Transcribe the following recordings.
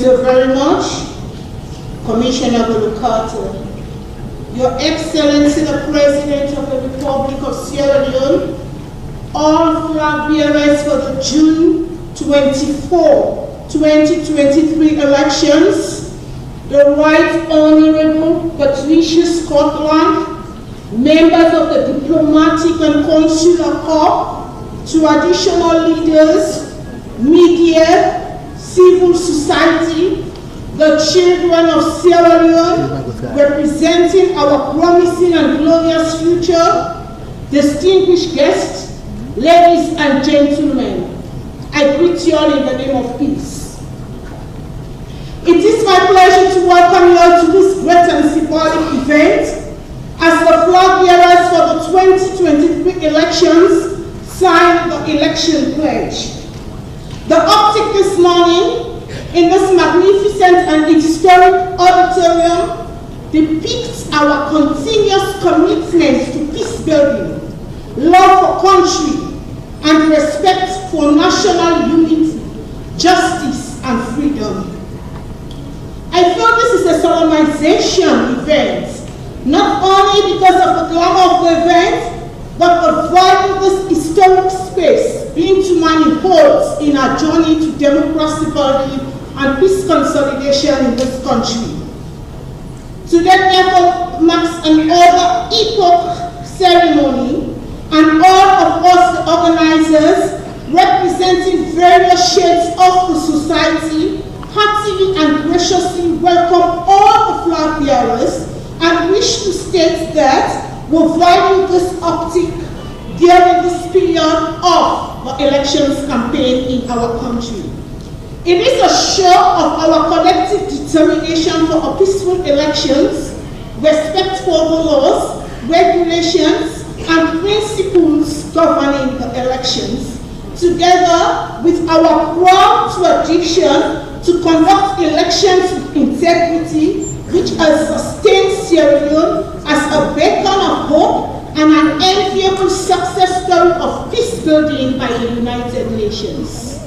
so very much, Commissioner Bulukata. Your Excellency, the President of the Republic of Sierra Leone, all flag bearers for the June 24, 2023 elections, the Right Honorable Patricia Scotland, members of the diplomatic and consular corps, traditional leaders, media, civil society, the children of Sierra Leone, representing our promising and glorious future, distinguished guests, ladies and gentlemen, I greet you all in the name of peace. It is my pleasure to welcome you all to this great and symbolic event as the flag bearers for the 2023 elections sign the election pledge. The optic this morning in this magnificent and historic auditorium depicts our continuous commitment to peace building, love for country, and respect for national unity, justice, and freedom. I feel this is a solemnization event, not only because of the glamour of the event, but of valuing this historic space being to manifolds in our journey to democracy building and peace consolidation in this country. Today, therefore, marks another epoch ceremony, and all of us, the organizers, representing various shades of the society, heartily and graciously welcome all the flag bearers and wish to state that we value this optic during this period of the elections campaign in our country. It is a show of our collective determination for a peaceful elections, respect for the laws, regulations, and principles governing the elections, together with our proud tradition to conduct elections with integrity, which has sustained Sierra Leone as a beacon of hope and an enviable success story of peace building by the United Nations.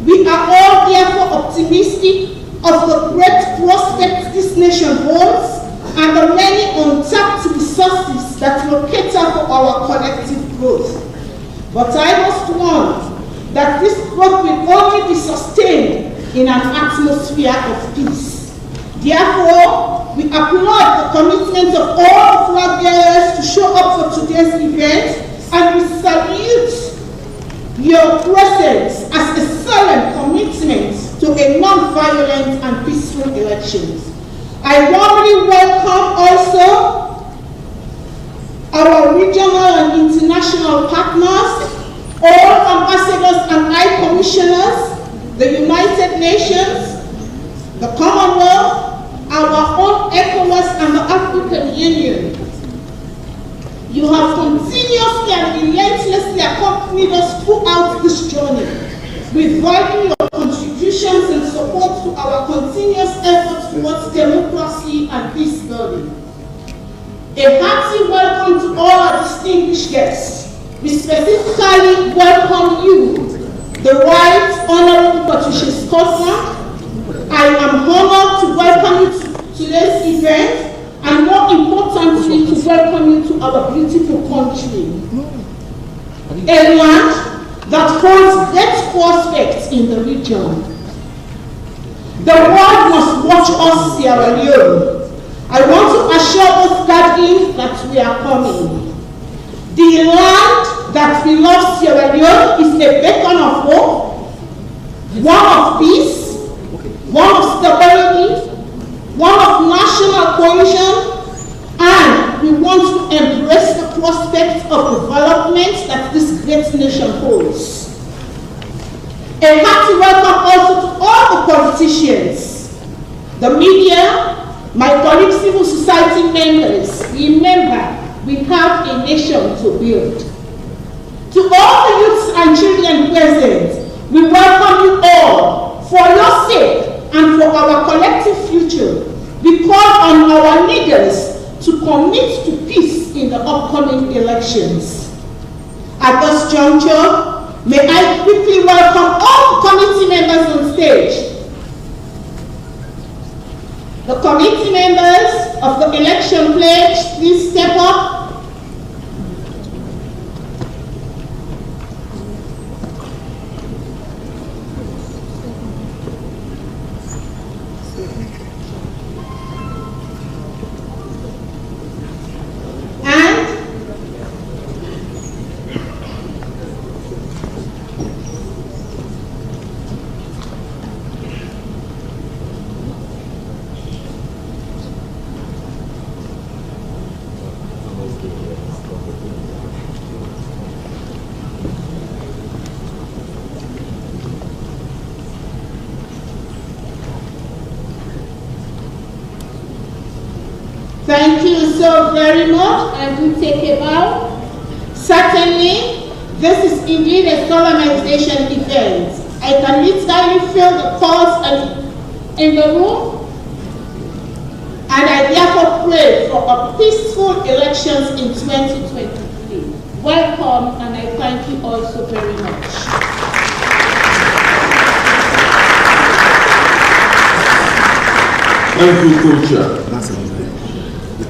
We are all therefore optimistic of the great prospects this nation holds and the many untapped resources that will cater for our collective growth. But I must warn that this growth will only be sustained in an atmosphere of peace. Therefore, we applaud the commitment of all the flag bearers to show up for today's event, and we salute your presence as a solemn commitment to a non-violent and peaceful elections. I warmly welcome also our regional and international partners, all ambassadors and high commissioners, the United Nations, the Commonwealth, our own ECOWAS and the African Union. You have continuously and relentlessly accompanied us throughout this journey. We value your contributions and support to our continuous efforts towards democracy and peace building. A hearty welcome to all our distinguished guests. We specifically welcome you, the Right Honorable Patricia Scotland. I am honored to welcome you to today's event, and more importantly, to welcome you to our beautiful country. A land that holds great prospects in the region. The world must watch us, Sierra Leone. I want to assure this gathering that we are coming. The land that we love, Sierra Leone, is a beacon of hope, one of peace, one of stability, one of national cohesion, and we want to embrace the prospect of development that this great nation holds. A hearty welcome also to all the politicians, the media, my colleagues, civil society members. Remember, we have a nation to build. To all the youths and children present, we welcome you all. For your sake and for our collective future, we call on our leaders to commit to peace in the upcoming elections. At this juncture, may I quickly welcome all committee members on stage. The committee members of the election pledge, please step up. Thank you so very much. I do take a bow. Certainly, this is indeed a solemnization event. I can literally feel the pulse in the room, and I therefore pray for a peaceful elections in 2023. Welcome, and I thank you all so very much. Thank you, Co-Chair.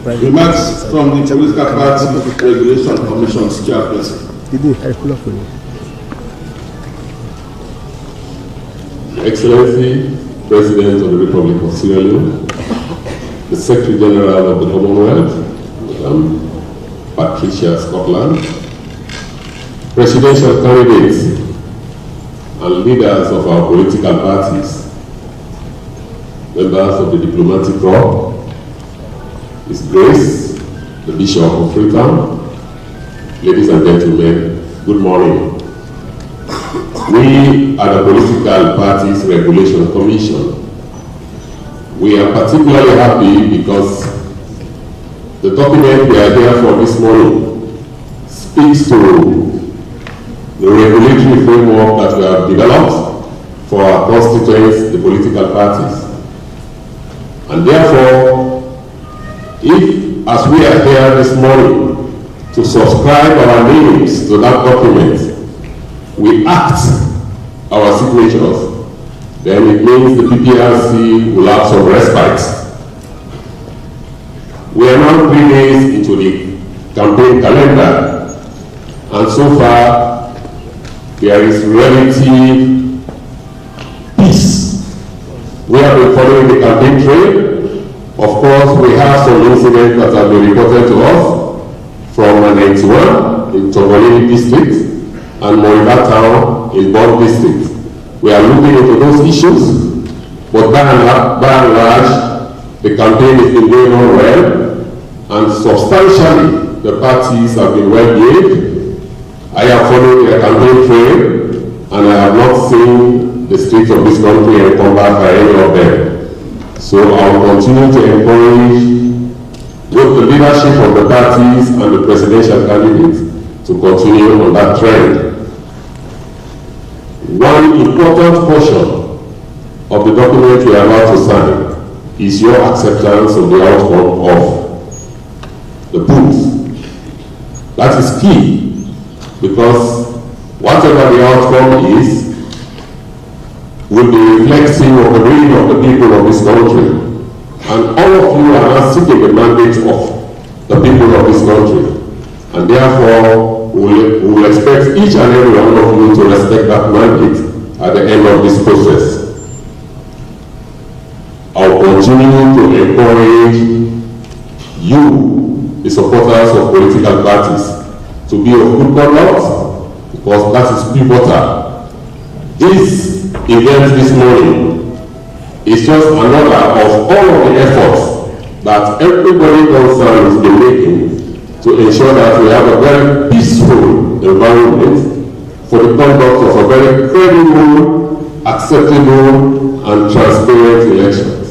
Remarks from the Political Party Regulation Commission's chairperson. Excellency, President of the Republic of Sierra Leone, the Secretary General of the Commonwealth, Patricia Scotland, presidential candidates and leaders of our political parties, members of the diplomatic corps, His Grace, the Bishop of Freetown, ladies and gentlemen, good morning. We are the Political Parties Regulation Commission. We are particularly happy because the document we are here for this morning speaks to the regulatory framework that we have developed for our constituents, the political parties. And therefore, if, as we are here this morning, to subscribe our names to that document, we act our signatures, then it means the PPRC will have some respite. We are now 3 days into the campaign calendar, and so far there is relative peace. We have been following the campaign trail. Of course, we have some incidents that have been reported to us from 91 in Togolini district and Moriba town in Bon district. We are looking into those issues, but by and large, the campaign has been going on well, and substantially, the parties have been well behaved. I have followed the campaign trail, and I have not seen the streets of this country encumbered by any of them. So I will continue to encourage both the leadership of the parties and the presidential candidates to continue on that trend. One important portion of the document we are about to sign is your acceptance of the outcome of the polls. That is key, because whatever the outcome is, will be reflective of the will of the people of this country. And all of you are now seeking the mandate of the people of this country. And therefore, we will expect each and every one of you to respect that mandate at the end of this process. I will continue to encourage you, the supporters of political parties, to be of good conduct, because that is pivotal. This event this morning is just another of all of the efforts that everybody concerned has been making to ensure that we have a very peaceful environment for the conduct of a very credible, acceptable, and transparent elections.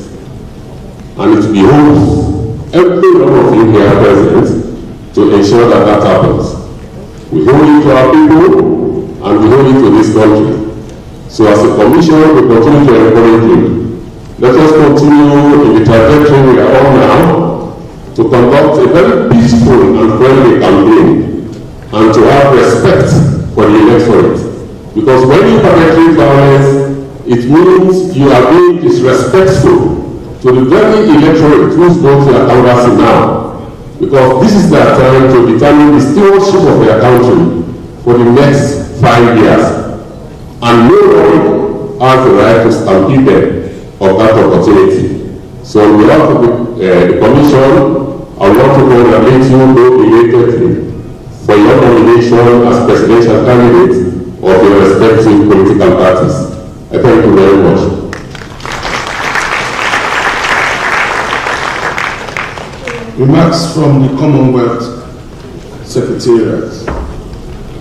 And it behoves every one of you here present to ensure that that happens. We hold it to our people, and we hold it to this country. So as a commission, we continue to encourage you. Let us continue in the trajectory we are on now to conduct a very peaceful and friendly campaign and to have respect for the electorate. Because when you perpetrate violence, it means you are being disrespectful to to the very electorate whose votes they are canvassing now, because this is their time to determine the stewardship of their country for the next 5 years. And no one has the right to stampede them of that opportunity. So on behalf of the Commission, I want to congratulate you both belatedly for your nomination as presidential candidate of your respective political parties. I thank you very much. Remarks from the Commonwealth Secretariat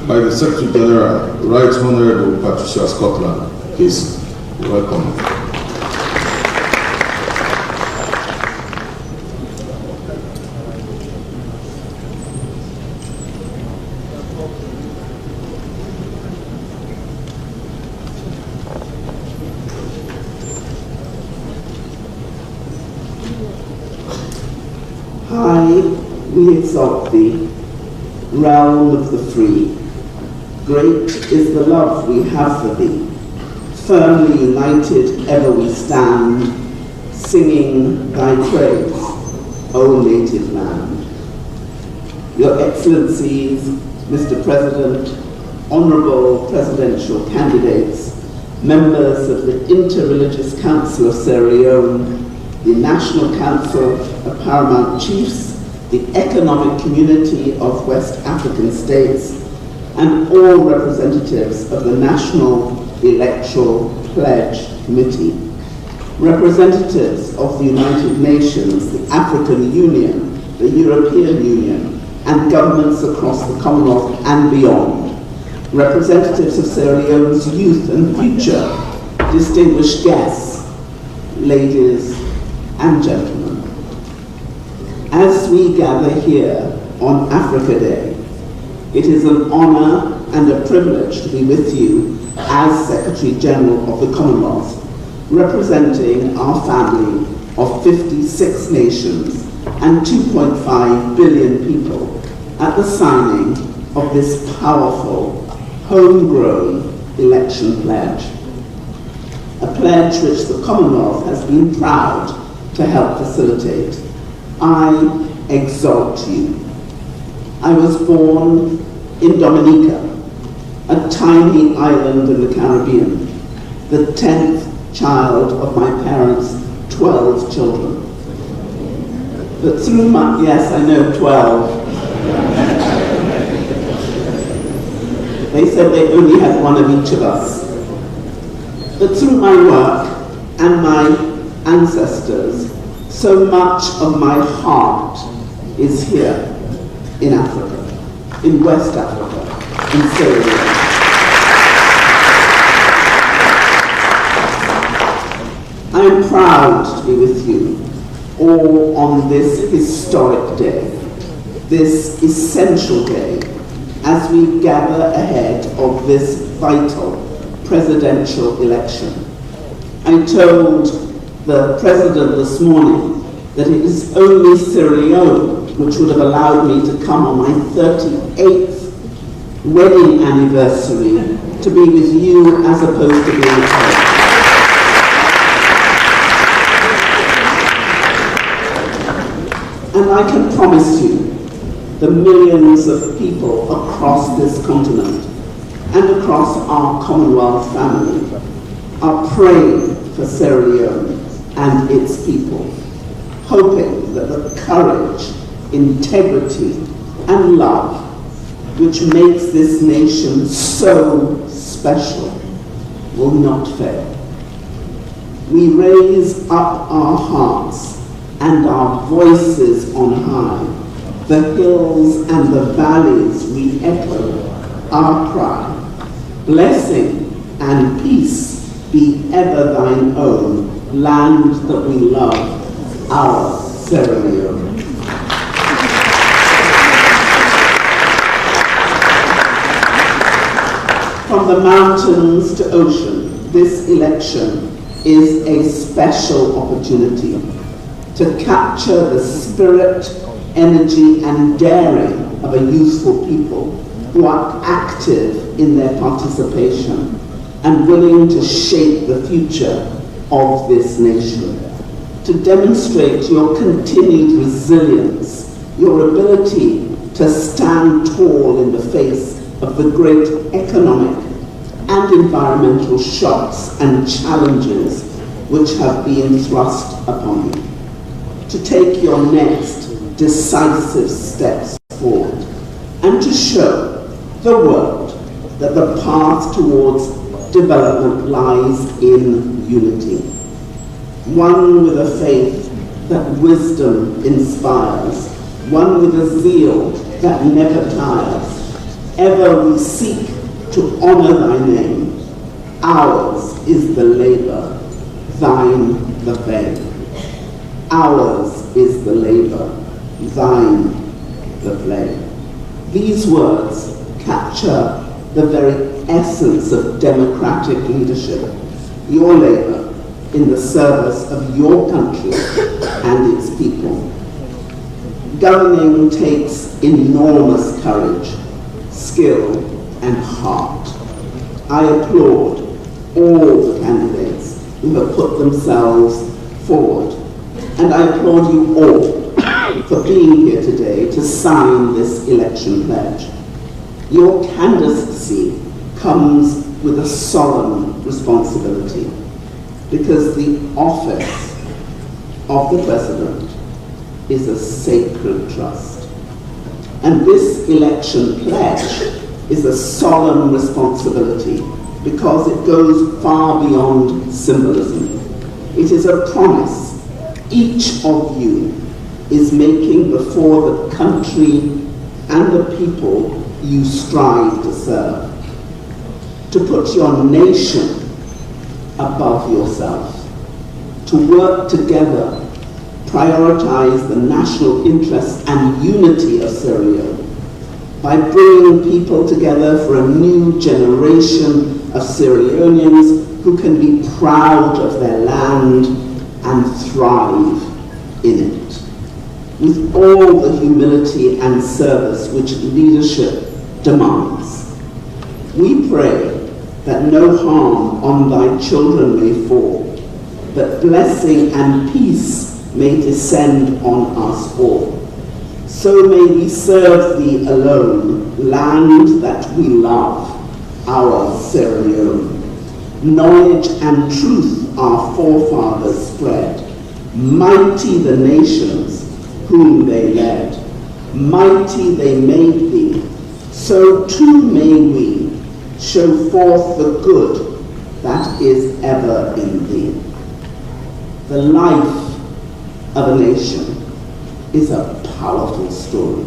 by the Secretary General, Right Honorable Patricia Scotland. Please, welcome. High we exalt thee, realm of the free. Great is the love we have for thee. Firmly united ever we stand, singing thy praise, O native land. Your Excellencies, Mr. President, honorable presidential candidates, members of the Interreligious Council of Sierra Leone, the National Council of Paramount Chiefs, the Economic Community of West African States, and all representatives of the National Electoral Pledge Committee, representatives of the United Nations, the African Union, the European Union, and governments across the Commonwealth and beyond, representatives of Sierra Leone's youth and future, distinguished guests, ladies and gentlemen. As we gather here on Africa Day, it is an honor and a privilege to be with you as Secretary General of the Commonwealth, representing our family of 56 nations and 2.5 billion people at the signing of this powerful, homegrown election pledge. A pledge which the Commonwealth has been proud to help facilitate. I exalt you. I was born in Dominica, a tiny island in the Caribbean, the 10th child of my parents' 12 children. But through my, yes, I know, 12. They said they only had one of each of us. But through my work and my ancestors, so much of my heart is here in Africa, in West Africa, in Sierra Leone. I am proud to be with you all on this historic day, this essential day, as we gather ahead of this vital presidential election. I told the President this morning that it is only Sierra Leone which would have allowed me to come on my 38th wedding anniversary to be with you as opposed to being at home. And I can promise you, the millions of people across this continent and across our Commonwealth family are praying for Sierra Leone and its people, hoping that the courage, integrity, and love which makes this nation so special will not fail. We raise up our hearts and our voices on high. The hills and the valleys re-echo our cry. Blessing and peace be ever thine own, land that we love, our Sierra Leone. From the mountains to ocean, this election is a special opportunity to capture the spirit, energy, and daring of a youthful people who are active in their participation and willing to shape the future of this nation. to demonstrate your continued resilience, your ability to stand tall in the face of the great economic and environmental shocks and challenges which have been thrust upon you, to take your next decisive steps forward, and to show the world that the path towards development lies in unity. One with a faith that wisdom inspires, one with a zeal that never tires. Ever we seek to honor thy name. Ours is the labor, thine the fame. Ours is the labor, thine the flame. These words capture the very essence of democratic leadership, your labor in the service of your country and its people. Governing takes enormous courage, skill, and heart. I applaud all the candidates who have put themselves forward, and I applaud you all for being here today to sign this election pledge. Your candidacy comes with a solemn responsibility, because the office of the President is a sacred trust. And this election pledge is a solemn responsibility because it goes far beyond symbolism. It is a promise each of you is making before the country and the people you strive to serve. To put your nation above yourself, to work together, prioritize the national interests and unity of Sierra Leone by bringing people together for a new generation of Sierra Leoneans who can be proud of their land and thrive in it, with all the humility and service which leadership demands. We pray that no harm on thy children may fall, that blessing and peace may descend on us all. So may we serve thee alone, land that we love, our Sierra Leone. Knowledge and truth our forefathers spread, mighty the nations whom they led. Mighty they made thee, so too may we show forth the good that is ever in thee. The life of a nation is a powerful story,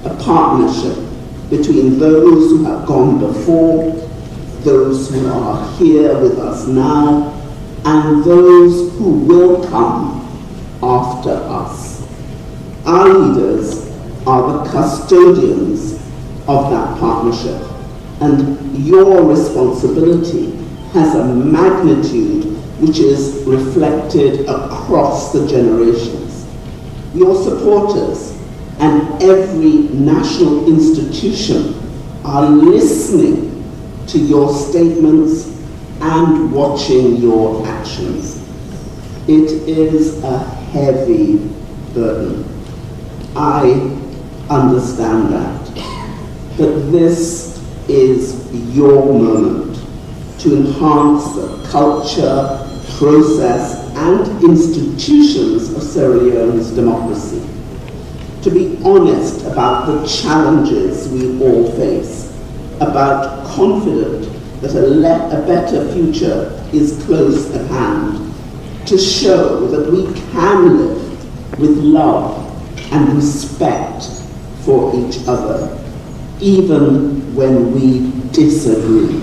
a partnership between those who have gone before, those who are here with us now, and those who will come after us. Our leaders are the custodians of that partnership, and your responsibility has a magnitude which is reflected across the generations. Your supporters and every national institution are listening to your statements and watching your actions. It is a heavy burden. I understand that. But this is your moment to enhance the culture, process, and institutions of Sierra Leone's democracy. To be honest about the challenges we all face, about confident that a better future is close at hand, to show that we can live with love and respect for each other, even when we disagree,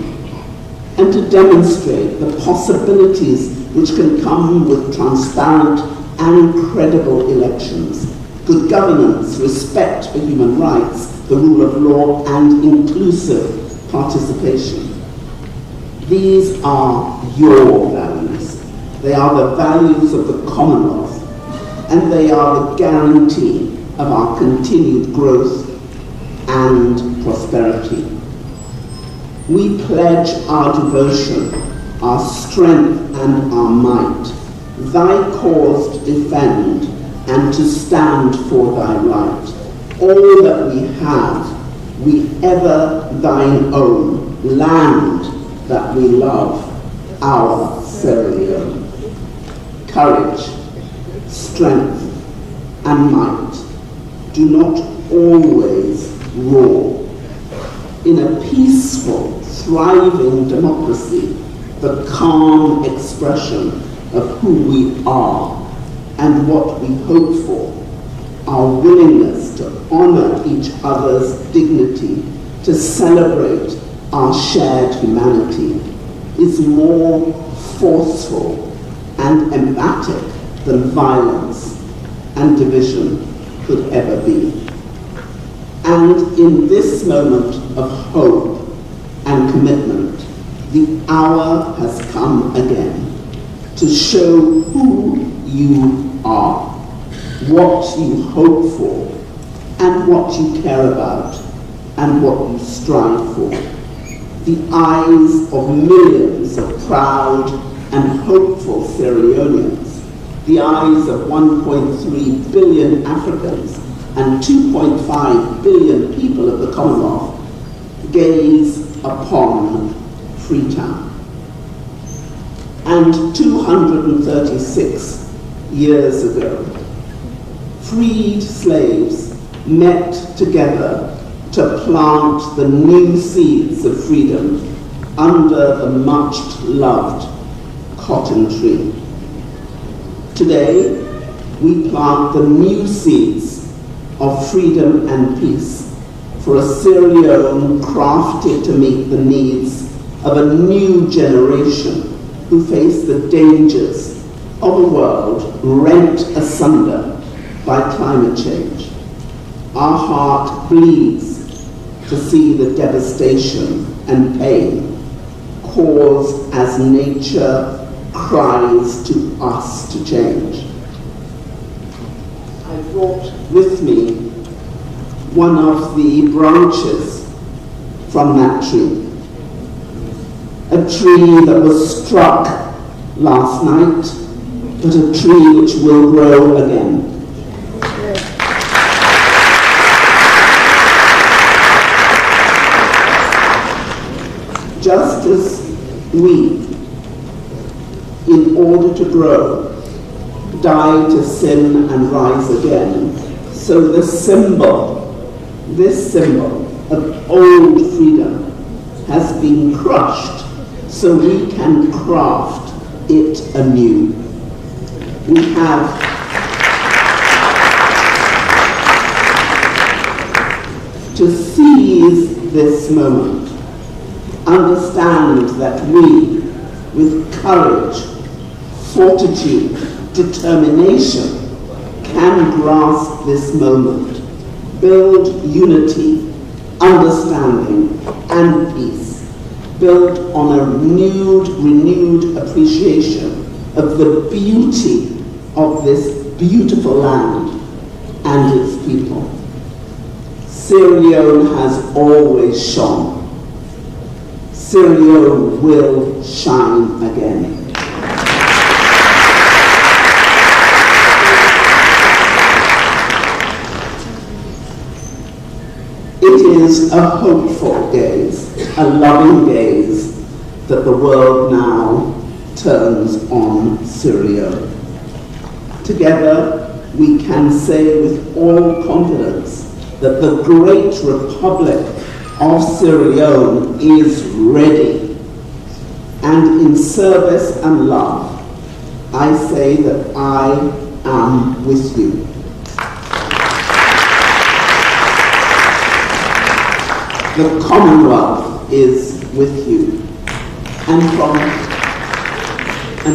and to demonstrate the possibilities which can come with transparent and credible elections, good governance, respect for human rights, the rule of law, and inclusive participation. These are your values. They are the values of the Commonwealth, and they are the guarantee of our continued growth and prosperity. We pledge our devotion, our strength, and our might, thy cause to defend and to stand for thy right. All that we have, we ever thine own, land that we love, our Sierra Leone. Courage, strength, and might do not always roar. In a peaceful, thriving democracy, the calm expression of who we are and what we hope for, our willingness to honor each other's dignity, to celebrate our shared humanity, is more forceful and emphatic than violence and division could ever be. And in this moment of hope and commitment, the hour has come again to show who you are, what you hope for, and what you care about, and what you strive for. The eyes of millions of proud and hopeful Sierra Leoneans, the eyes of 1.3 billion Africans and 2.5 billion people of the Commonwealth gaze upon Freetown. And 236 years ago, freed slaves met together to plant the new seeds of freedom under the much-loved cotton tree. Today, we plant the new seeds of freedom and peace for a Sierra Leone crafted to meet the needs of a new generation who face the dangers of a world rent asunder by climate change. Our heart bleeds to see the devastation and pain caused as nature cries to us to change. I brought with me one of the branches from that tree. A tree that was struck last night, but a tree which will grow again. Just as we, in order to grow, die to sin and rise again, so this symbol of old freedom has been crushed so we can craft it anew. We have to seize this moment, understand that we, with courage, fortitude, determination, can grasp this moment, build unity, understanding, and peace, built on a renewed appreciation of the beauty of this beautiful land and its people. Sierra Leone has always shone. Sierra Leone will shine again. It is a hopeful gaze, a loving gaze, that the world now turns on Sierra Leone. Together, we can say with all confidence that the great Republic of Sierra Leone is ready. And in service and love, I say that I am with you. The Commonwealth is with you. And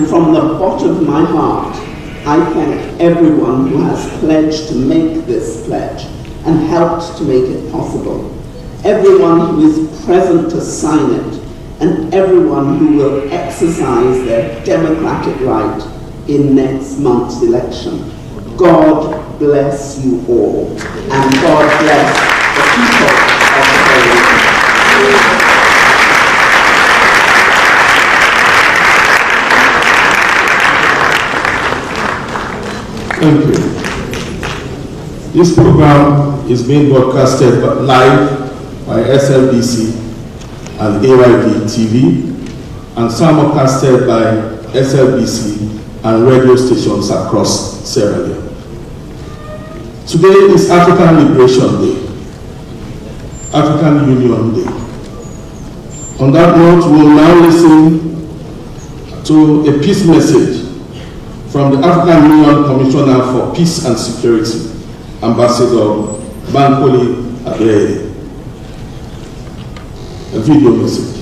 from the bottom of my heart, I thank everyone who has pledged to make this pledge and helped to make it possible. Everyone who is present to sign it, and everyone who will exercise their democratic right in next month's election. God bless you all, and God bless the people of the Commonwealth. Thank you. This program is being broadcasted live by SLBC and AYV TV and simulcasted by SLBC and radio stations across Sierra Leone. Today is African Liberation Day, African Union Day. On that note, we will now listen to a peace message from the African Union Commissioner for Peace and Security, Ambassador Bankole Adeyeye. A video message.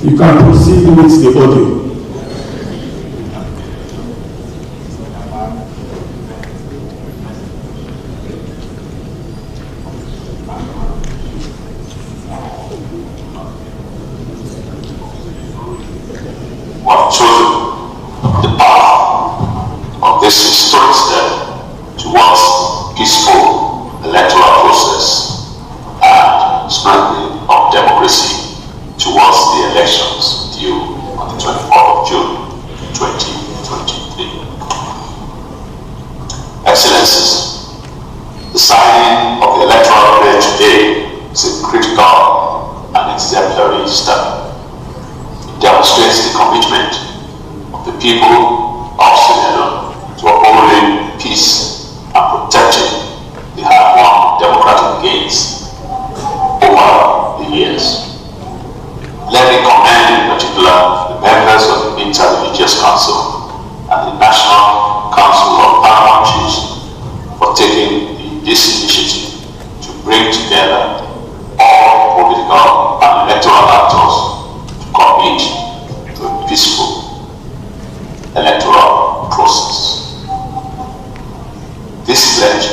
You can proceed with the audio. We have chosen the path of this historic step towards peaceful electoral process and strengthening of democracy towards the elections due on the 24th of June 2023. Excellencies, the signing of the electoral pledge today is a critical and exemplary step. It demonstrates the commitment of the people of Sierra Leone to upholding peace and protecting the hard-won democratic gains over the years. Let me commend in particular the members of the Inter-Religious Council and the National Council of Paramount Chiefs for taking this initiative to bring together all political and electoral actors to commit to a peaceful electoral process. This pledge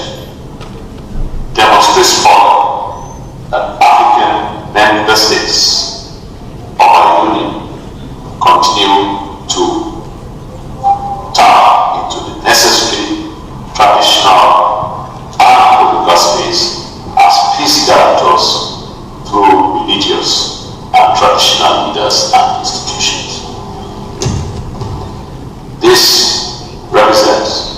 demonstrates further that African member states of our union continue to tap into the necessary traditional and political space as peace guarantors through religious and traditional leaders and institutions. This represents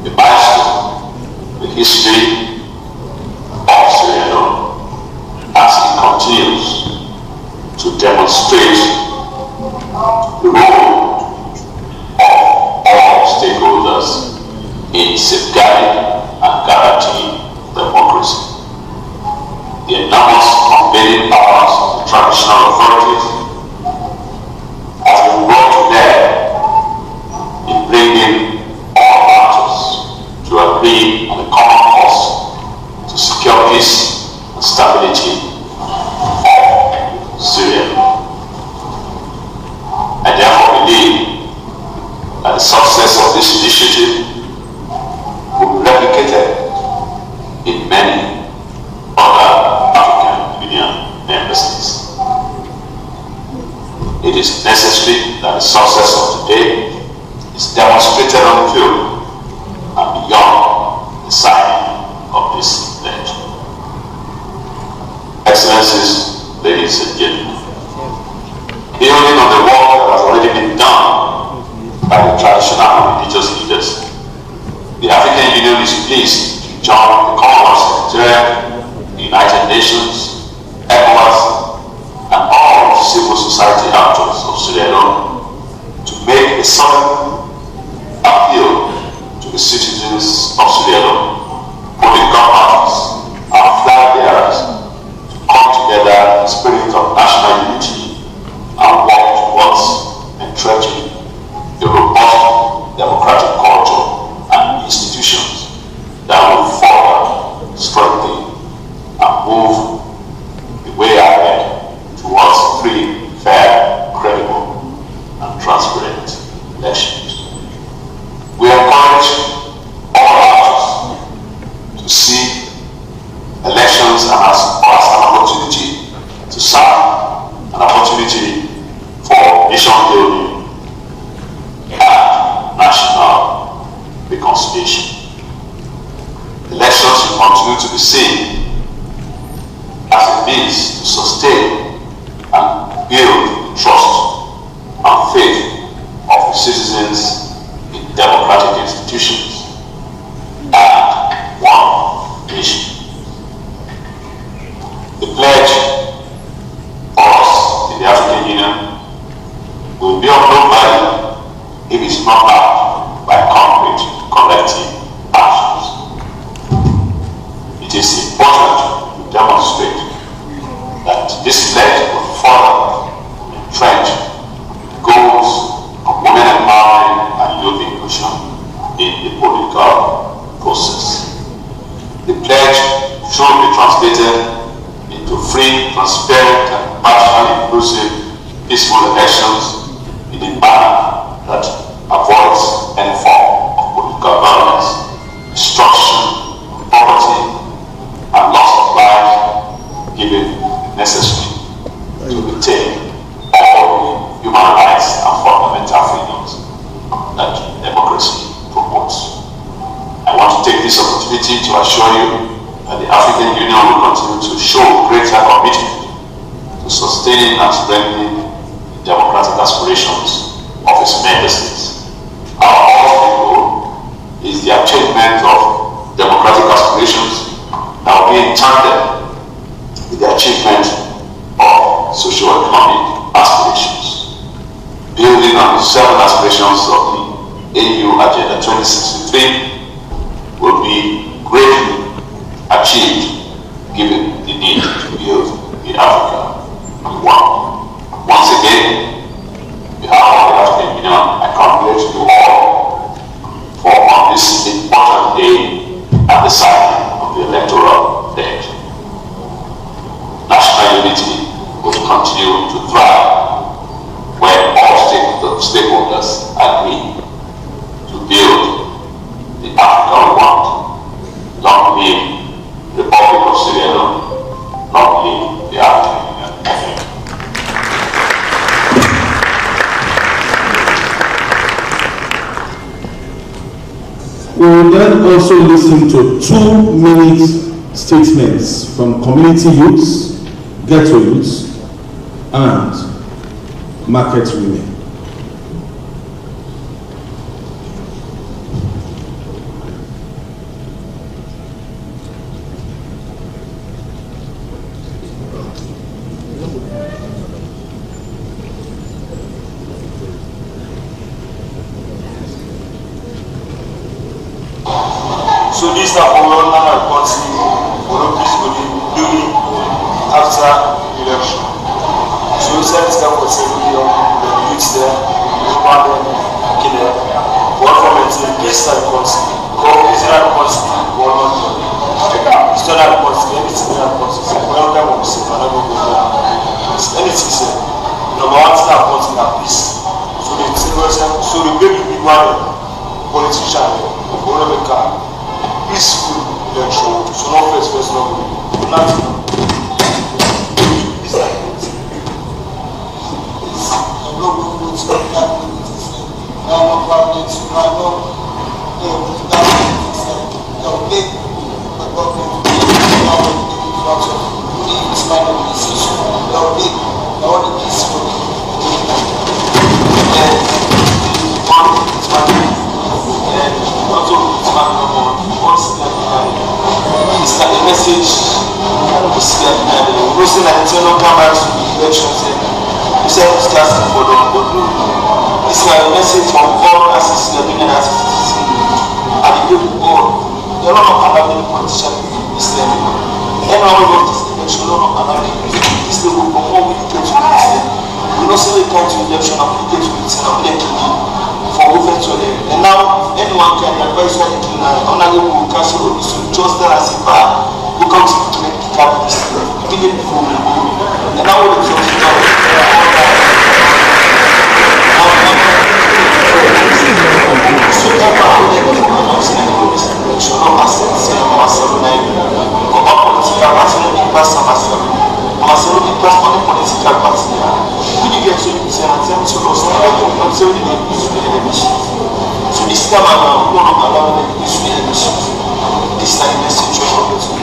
the milestone, the history of Sierra Leone as it continues to demonstrate the role of all stakeholders in safeguarding and guaranteeing democracy. The enormous unveiling powers of the traditional authorities has been brought to bear in bringing all actors to agree on a common cause to secure peace and stability of Syria. I therefore believe that the success of this initiative will be replicated in many other African Union member states. It is necessary that the success of today is demonstrated on the field and beyond the signing of this pledge. Excellencies, ladies and gentlemen, building on the work that has already been done by the traditional and religious leaders, the African Union is pleased to join the Commonwealth Secretariat, the United Nations, ECOWAS, and all civil society actors of Sierra Leone to make a solemn appeal to the citizens of Sierra Leone, political parties, and flag bearers to come together in the spirit of national unity and work towards entrenching a robust democratic culture and institutions that will further strengthen and move the way ahead towards free, fair, credible, and transparent elections. We encourage all actors to see elections as an opportunity to serve, an opportunity for nation building and national reconciliation. Elections should continue to be seen as a means to sustain and build the trust and faith of the citizens in democratic institutions and one nation. The pledge for us in the African Union will be of no value if it is not backed by concrete collective actions. It is important to demonstrate that this pledge will further entrench goals of women empowerment and youth inclusion in the political process. The pledge should be translated into free, transparent, and partially inclusive peaceful elections in a manner that avoids any form of political violence, destruction of property, and loss of life, given necessary to retain all the human rights and fundamental freedoms that democracy promotes. I want to take this opportunity to assure you that the African Union will continue to show greater commitment to sustaining and strengthening the democratic aspirations of its member states. Our ultimate goal is the achievement of democratic aspirations that will be in tandem with the achievement of socio-economic aspirations. Building on the 7 aspirations of the AU Agenda 2063 will be greatly achieved given the need to build in Africa we want. Once again, on behalf of the African Union, I congratulate you all for on this important day at the signing of the electoral pledge. National unity will continue to thrive when all stakeholders agree to build the Africa we want. Long live the Republic of Sierra Leone, long live the African Union. We will then also listen to 2-minute statements from community youths, ghetto youths, and market women. So this is the Commonwealth policy during after election. So we said it's for 7 million, the youths there, one killer, one from this type of policy, because Israel policy, one on it's not a policy, anything in a policy, one time of the whenever we go there. Anything said, number one thing about in a peace. So the baby big man, politician, peaceful election, so not first, nothing. It's like it. I'm not going to stop that politics. I'm not going to stop that politics. They'll make the government in front of this kind of decision. They'll make all the peaceful. And it's my and also it's my it's like a message. We see that the internal Kamara elections. We self discussing for the this is a message from all assistants and union assistants. And the people go, there are not allowing politicians this level. And now we go to this election, not allowing this level for more we get to this level. We don't say we come to election and we get to this level for over to them. And now anyone can advise what they can honorable council to just that as a bar who comes to make the cap this level. Immediately before we go. And now we're going to so this time around, we don't allow them to issue the emissions. This is the message of the so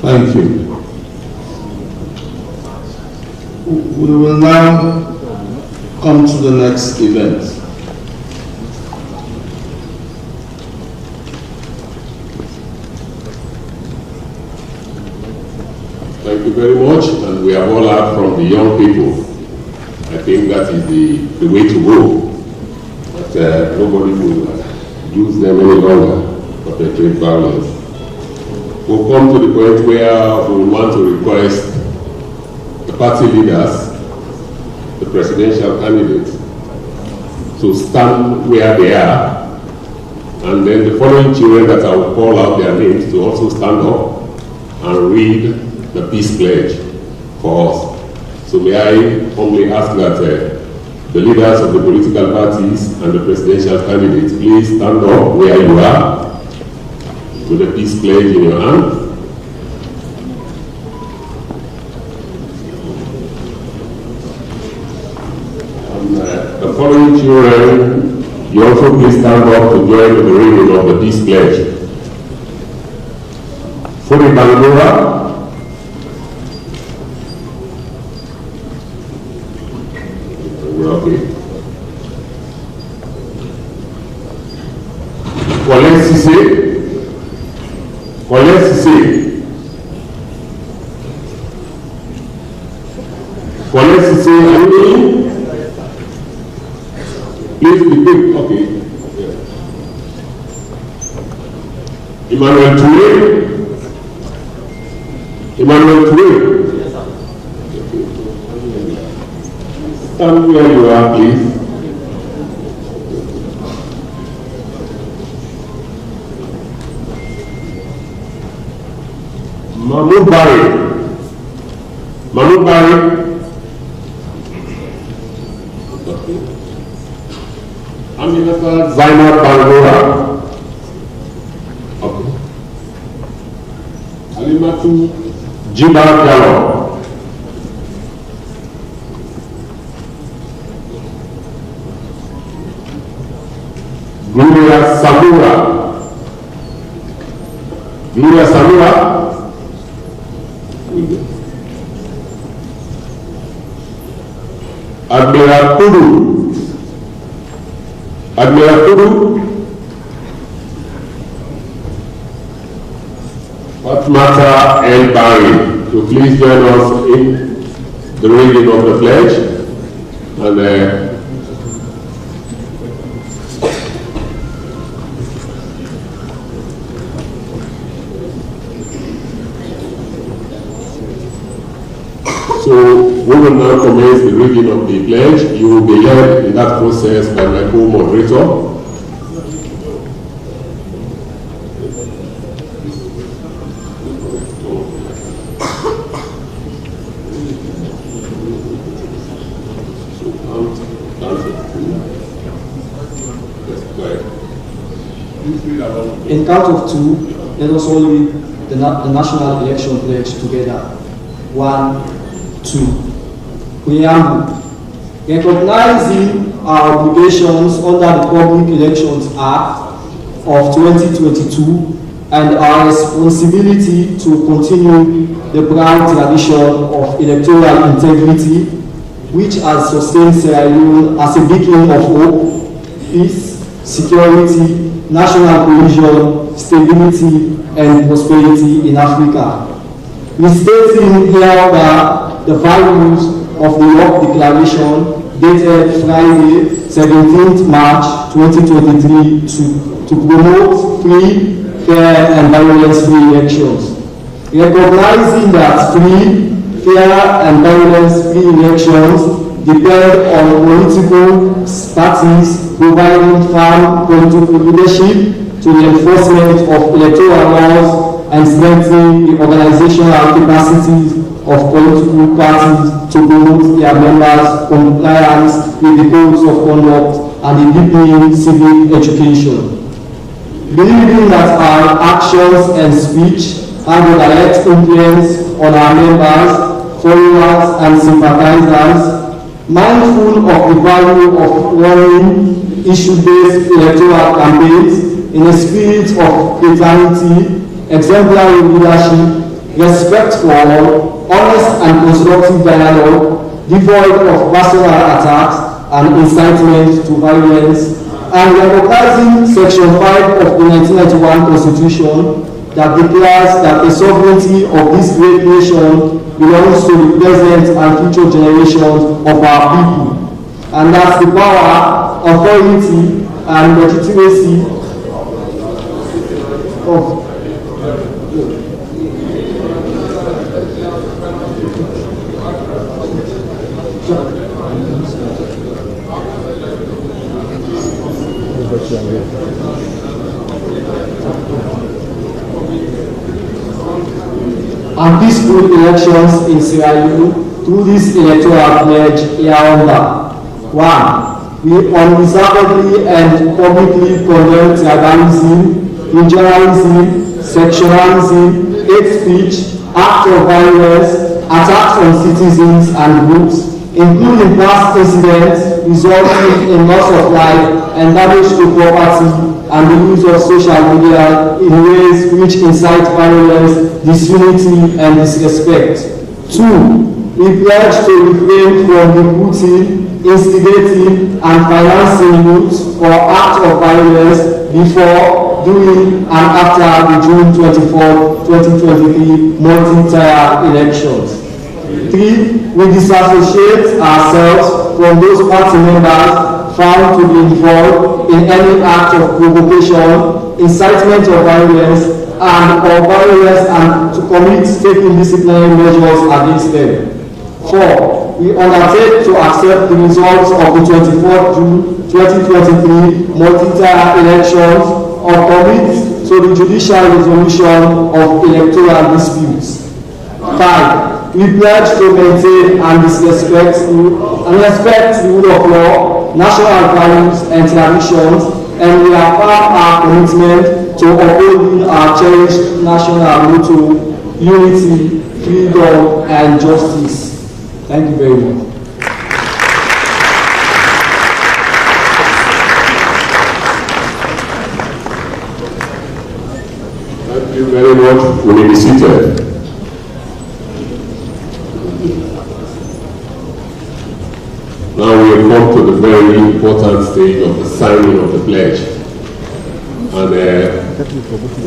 Thank you. We will now come to the next event. Thank you very much, and we have all heard from the young people. I think that is the way to go, but nobody will use them any longer to perpetrate violence. We'll come to the point where we want to request the party leaders, the presidential candidates, to stand where they are, and then the following children that I will call out their names to also stand up and read the peace pledge for us. So may I humbly ask that the leaders of the political parties and the presidential candidates please stand up where you are with a peace pledge in your hand. And the following children, you also please stand up to join in the reading of the peace pledge. For the Kamara, okay. Please be quick. Okay. Emmanuel Touré. Stand where you are, please. Mahmoud Barry. Aminata Zainab Bangora. Okay. Alimatu Jiba Diallo. Gloria Samura. Admiral Kudu. Fatmata El Bari. So please join us in the reading of the pledge. And so we will now commence the reading of the pledge. You will be led in that process by my co-moderator. In count of two, let us all read the National Election Pledge together. 1, 2. Preamble. Recognizing our obligations under the Public Elections Act of 2022 and our responsibility to continue the proud tradition of electoral integrity, which has sustained Sierra Leone as a beacon of hope, peace, security, national cohesion, stability, and prosperity in Africa. Restating hereby the values of the York Declaration dated Friday, 17th March 2023 to promote free, fair, and violence-free elections. Recognizing that free, fair, and violence-free elections depend on political parties providing firm political leadership to the enforcement of electoral laws and strengthening the organizational capacities of political parties to promote their members' compliance with the codes of conduct and the deepening civic education. Believing that our actions and speech have a direct influence on our members, followers, and sympathizers, mindful of the value of running issue-based electoral campaigns in a spirit of fraternity, exemplary leadership, respect for all, honest and constructive dialogue, devoid of personal attacks and incitement to violence, and recognizing Section 5 of the 1991 Constitution that declares that the sovereignty of this great nation belongs to the present and future generations of our people, and that the power, authority, and legitimacy of and peaceful elections in Sierra Leone through this electoral pledge hereunder. 1. We unreservedly and publicly condemn tribalism, regionalism, sectionalism, hate speech, acts of violence, attacks on citizens and groups, including past incidents resulting in loss of life and damage to property, and the use of social media in ways which incite violence, disunity, and disrespect. 2. We pledge to refrain from recruiting, instigating, and financing youth for acts of violence before, during, and after the June 24, 2023 multi-tier elections. 3. We disassociate ourselves from those party members found to be involved in any act of provocation, incitement of violence, and to commit taking disciplinary measures against them. 4. We undertake to accept the results of the 24th June 2023 multi-tier elections or commit to the judicial resolution of electoral disputes. 5. We pledge to maintain and respect the rule of law, national values and traditions, and we affirm our commitment to upholding our cherished national motto, unity, freedom, and justice. Thank you very much. Thank you very much. We may be seated. Now we have come to the very important stage of the signing of the pledge. And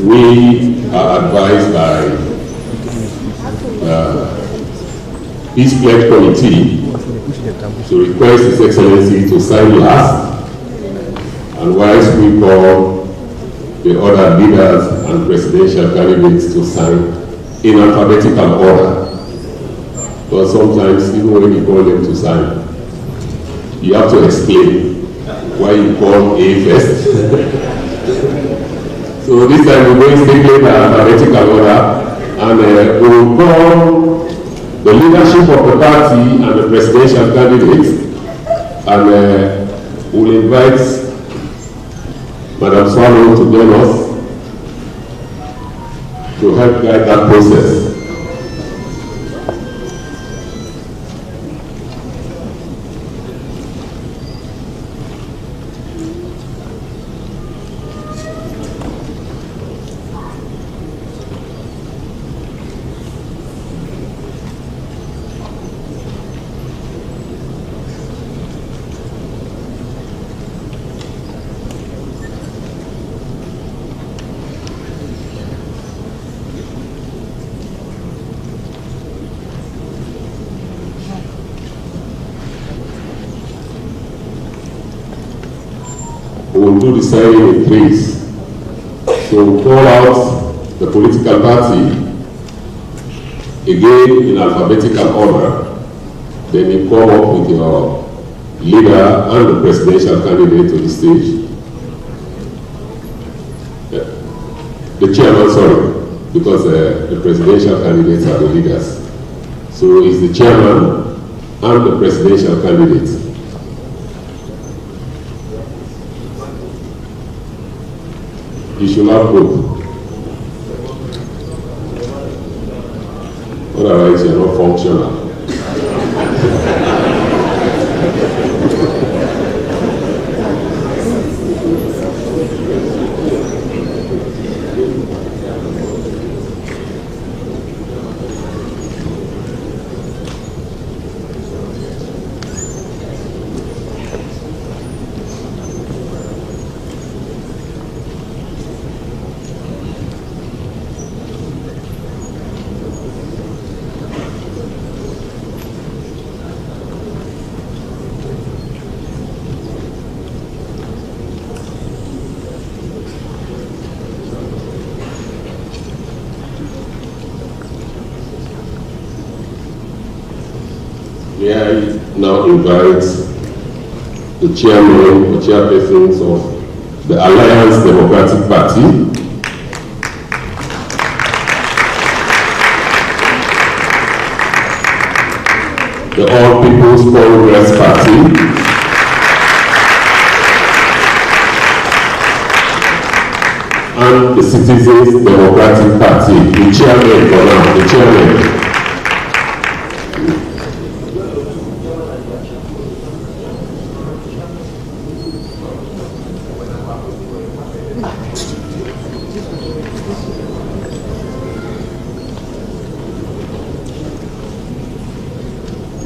we are advised by Peace Pledge Committee to request His Excellency to sign last, and whilst we call the other leaders and presidential candidates to sign in alphabetical order. But sometimes, even when you call them to sign, you have to explain why you call A first. So this time we're going strictly in alphabetical order, and we will call the leadership of the party and the presidential candidate, and we'll invite Madam Swallow to join us to help guide that process. We'll do the signing in threes. So we'll call out the political party, again in alphabetical order. Then you come up with your leader and the presidential candidate to the stage. The chairman, sorry, because the presidential candidates are the leaders. So it's the chairman and the presidential candidate. You should not vote. Otherwise, you're not functional. May I now invite the chairman or chairpersons of the Alliance Democratic Party, the All People's Congress Party, and the Citizens Democratic Party, the chairman for now, the chairman.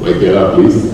Michaela, please.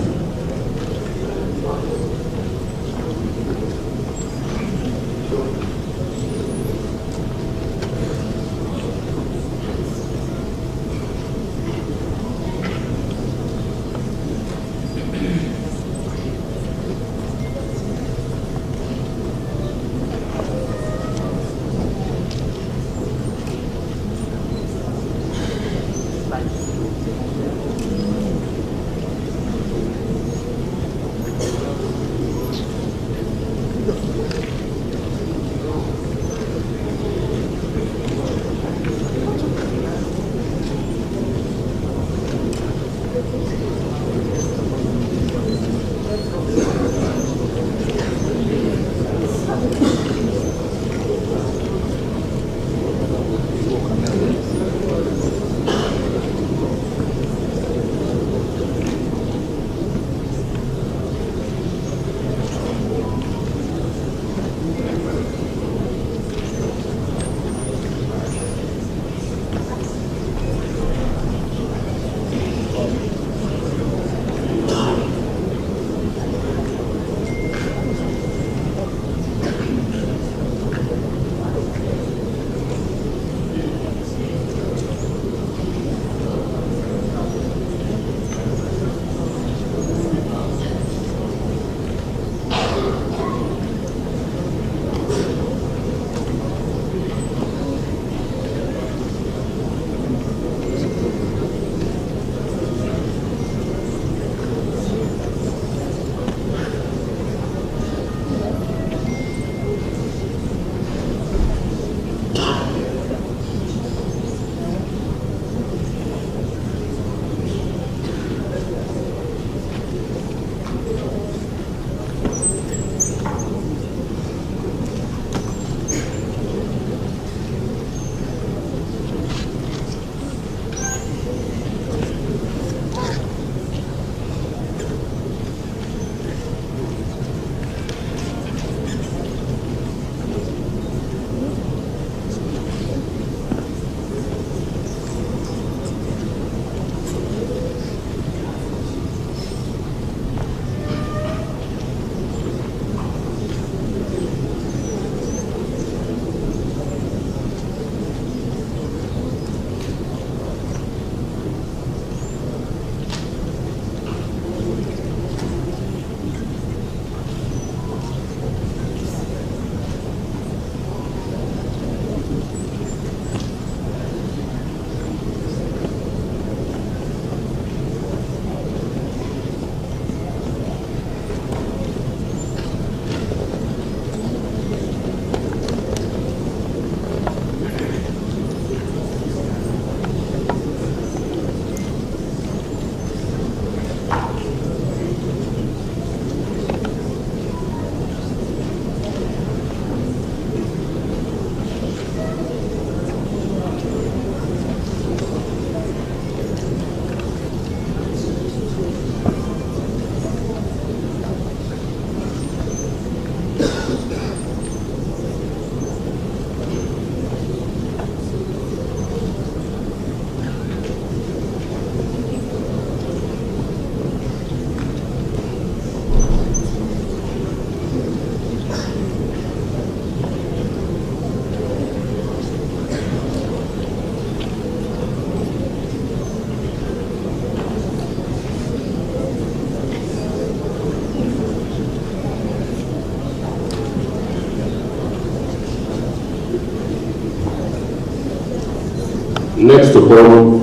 Next to come,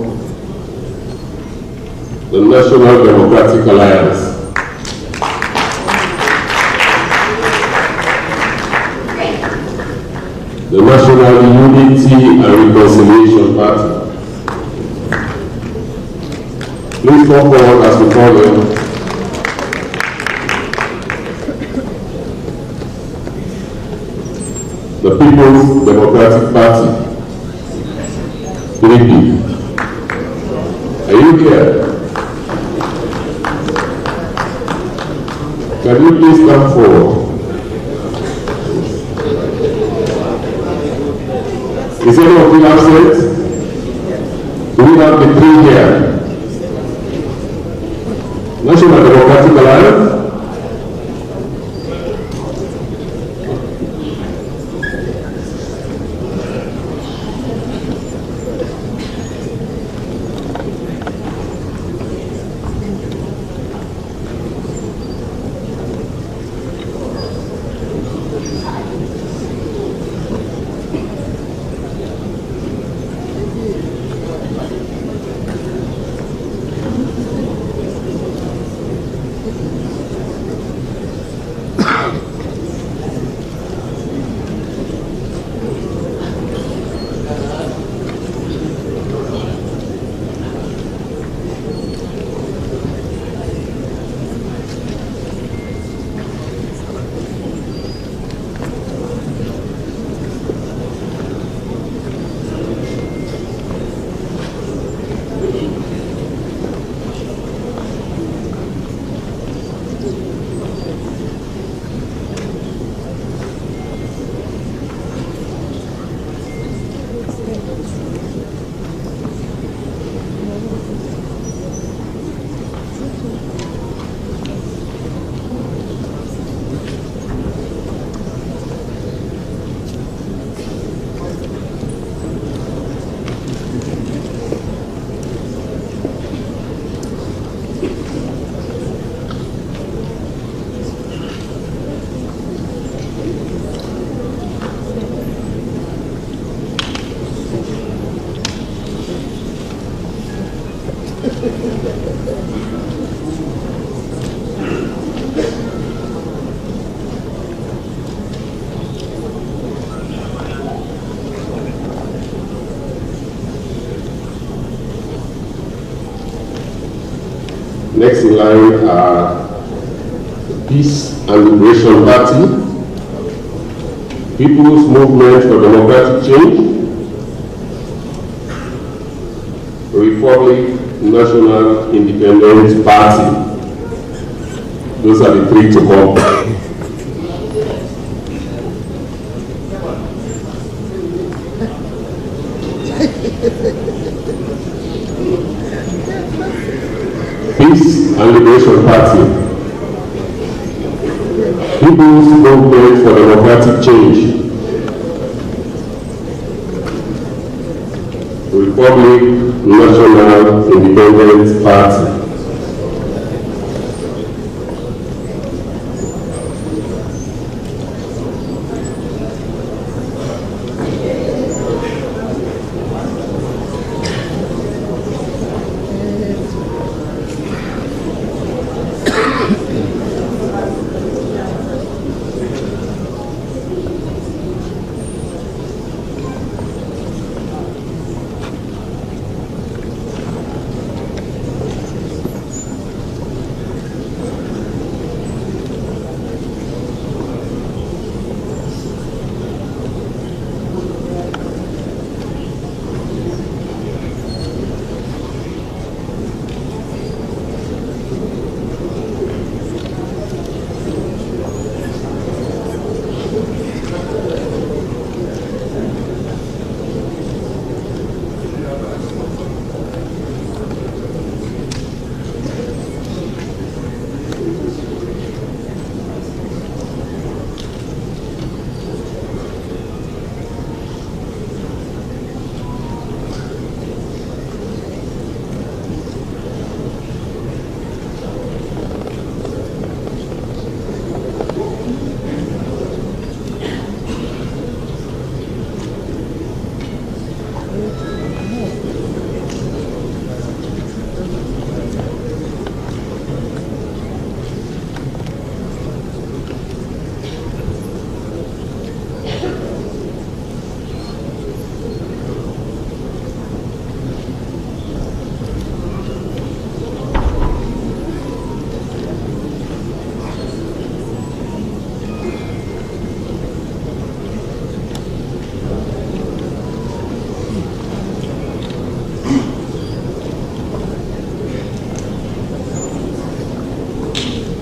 the National Democratic Alliance. The National Unity and Reconciliation Party. Please come forward as we call them. The People's Democratic Party. PDP. Are you here? Can you please come forward? Is any of you absent? Do we have the three here? National Democratic Alliance? Next in line are the Peace and Liberation Party, People's Movement for Democratic Change, Republic National Independent Party. Those are the three to come. Peace and Liberation Party, People's Movement for Democratic Change, Republic National Independent Party.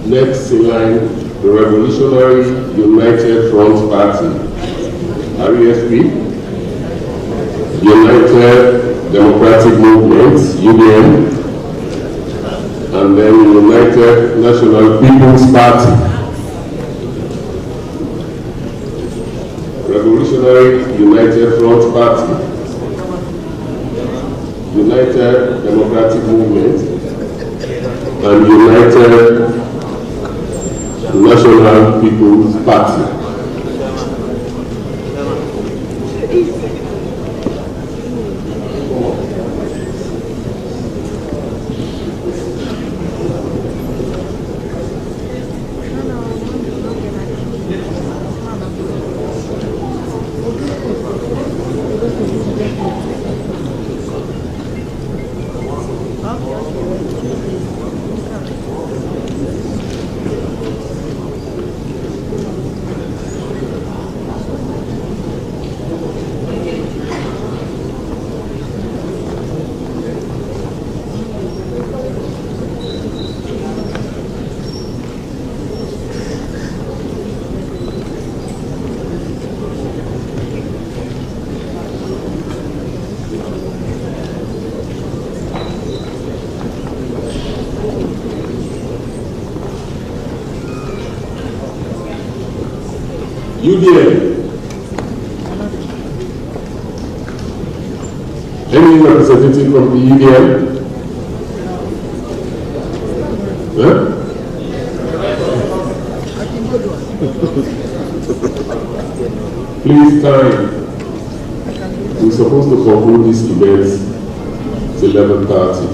Next in line, the Revolutionary United Front Party, REFP. United Democratic Movement, UDM. And then United National People's Party. Revolutionary United Front Party, United Democratic Movement, and United National People's Party. UDM. Any representative from the UDM? Huh? Please time. We're supposed to conclude this event at 11:30.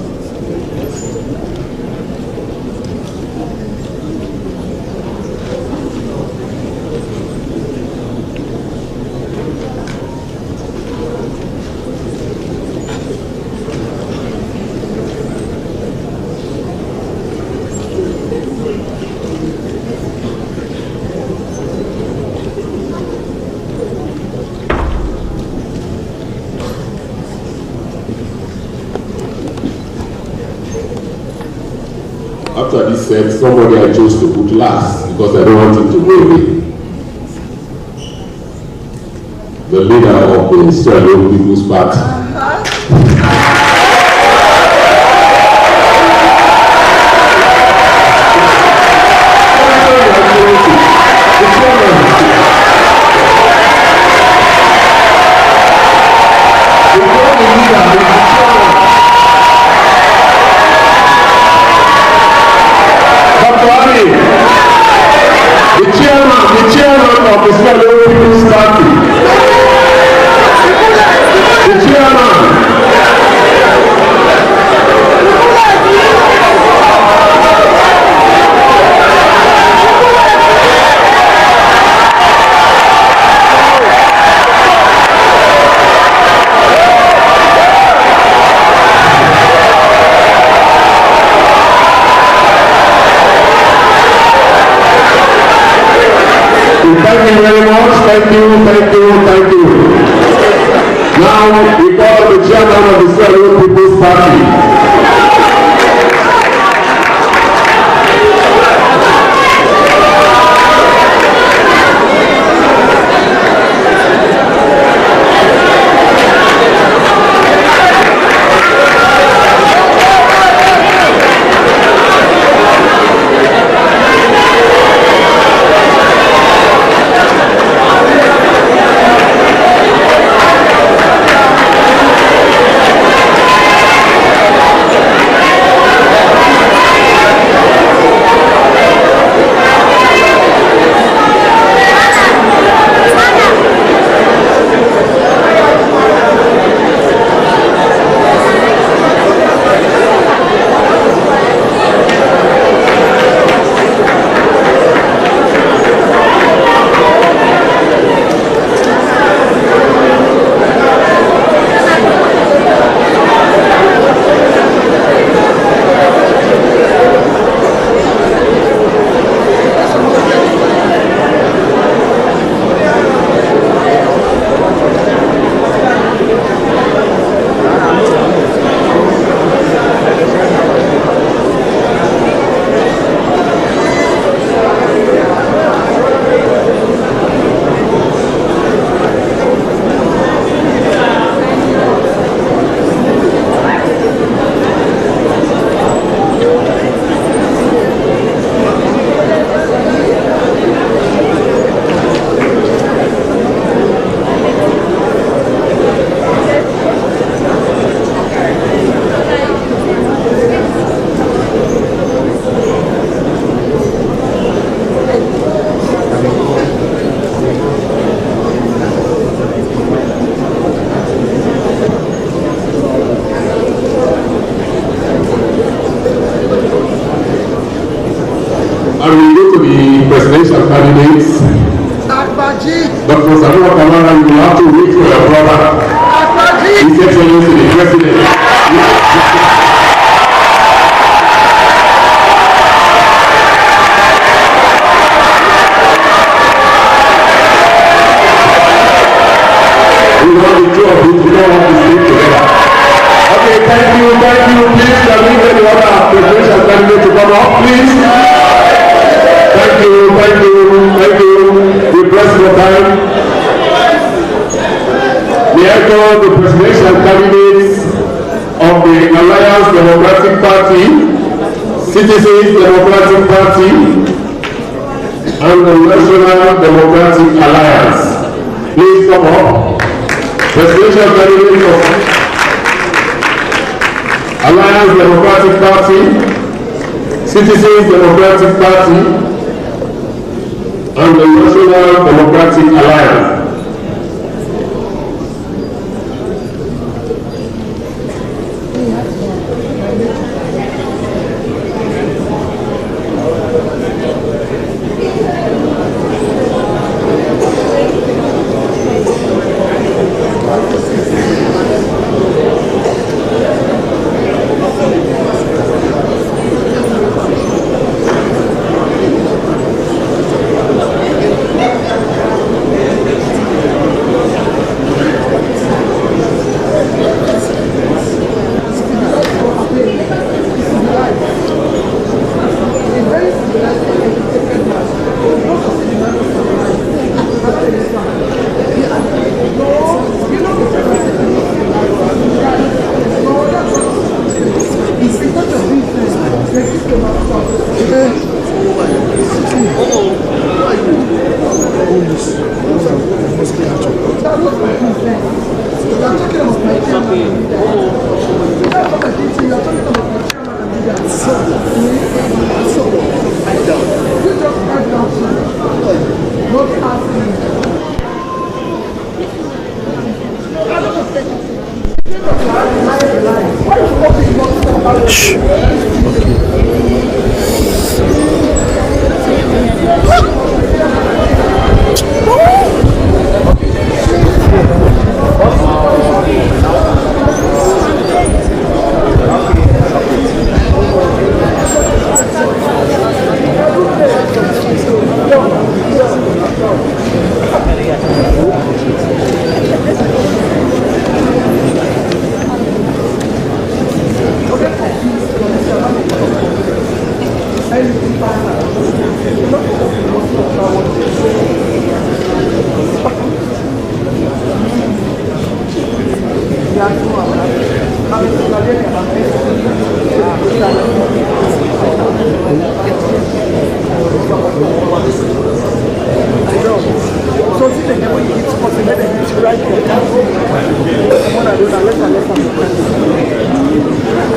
After this said, somebody I chose to put last because I don't want him to go away. The leader of the Australian People's Party. Thank you very much. Thank you. Now we call the chairman of the Australian People's Party. candidates. Dr. Samura Kamara, you will have to wait for your brother. His Excellency the President. We want the two of you to know how to stay together. Okay, thank you. Please, can we get the other presidential candidate to come up, please? Thank you. We press for time. We echo the presidential candidates of the Alliance Democratic Party, Citizens Democratic Party, and the National Democratic Alliance. Please come up. Presidential candidates of Alliance Democratic Party, Citizens Democratic Party, and the National Democratic Alliance.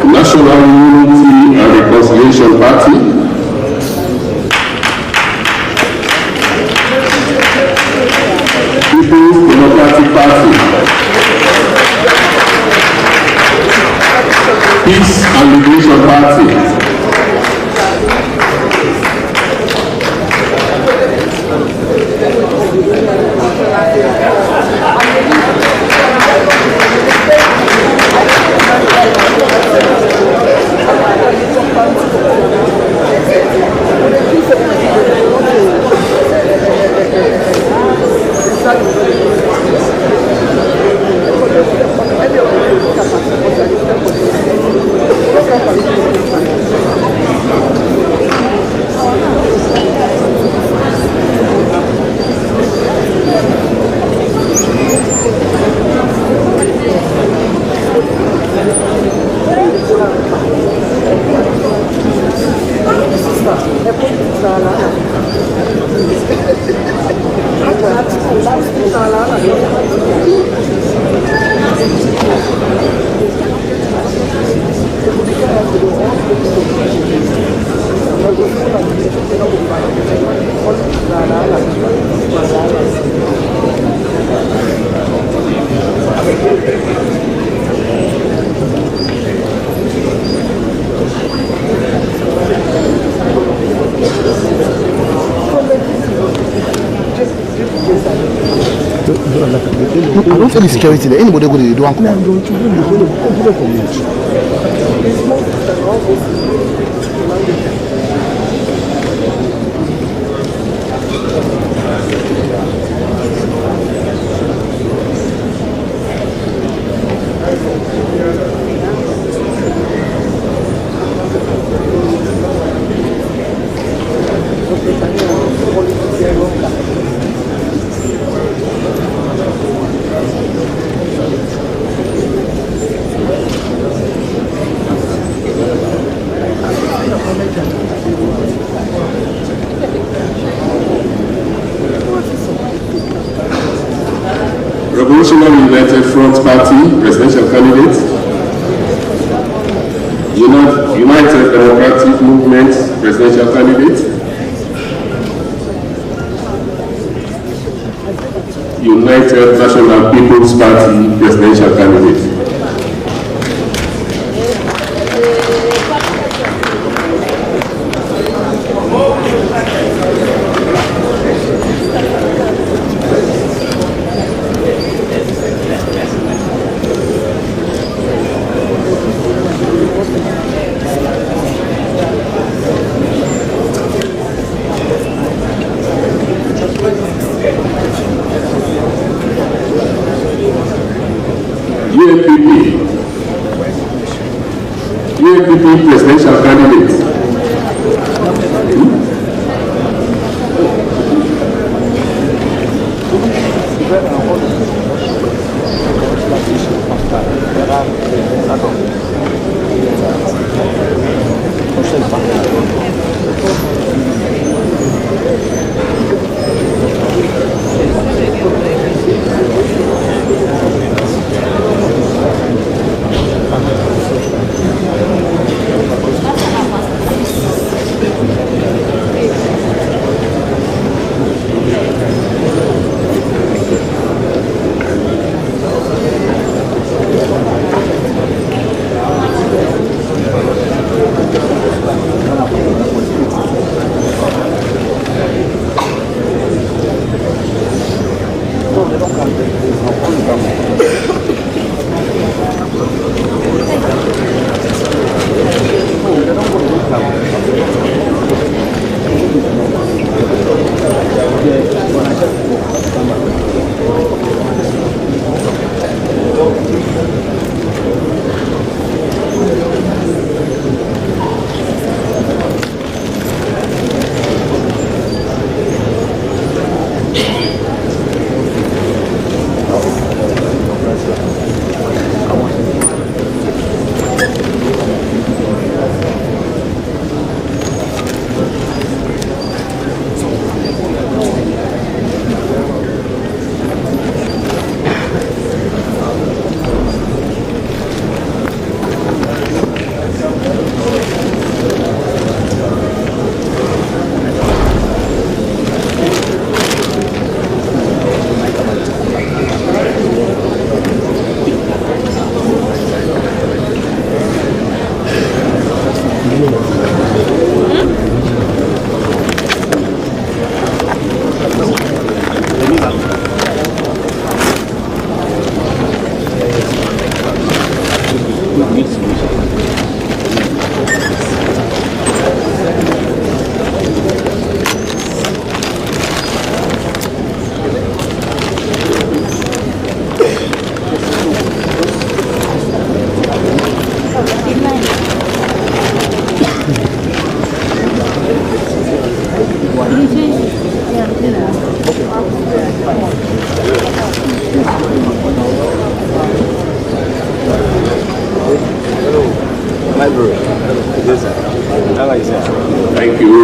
National Unity and Reconciliation Party, People's Democratic Party, Peace and Liberation Party, don't tell the security there. Anybody go to the one come on. Revolutionary United Front Party presidential candidate, United Democratic Movement presidential candidate, United National People's Party presidential candidate. UNPP presidential candidate. Thank you.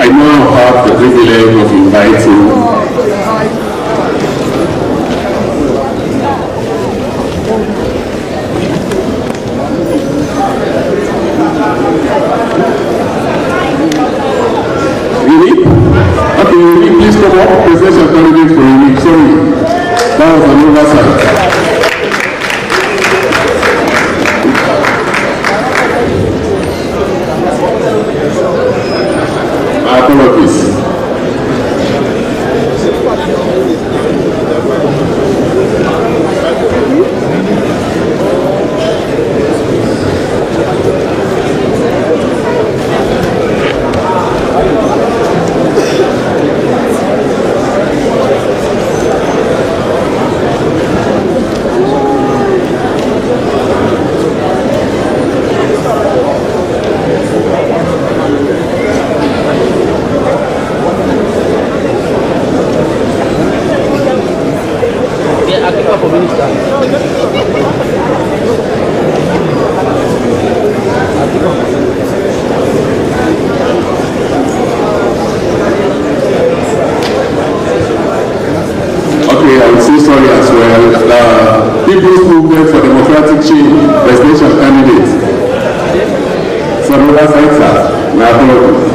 I now have the privilege of inviting presidential candidate for a week. Sorry, that was an oversight. Apologies. People's Movement for Democratic Change presidential candidate. Samura Saitsa, my apologies.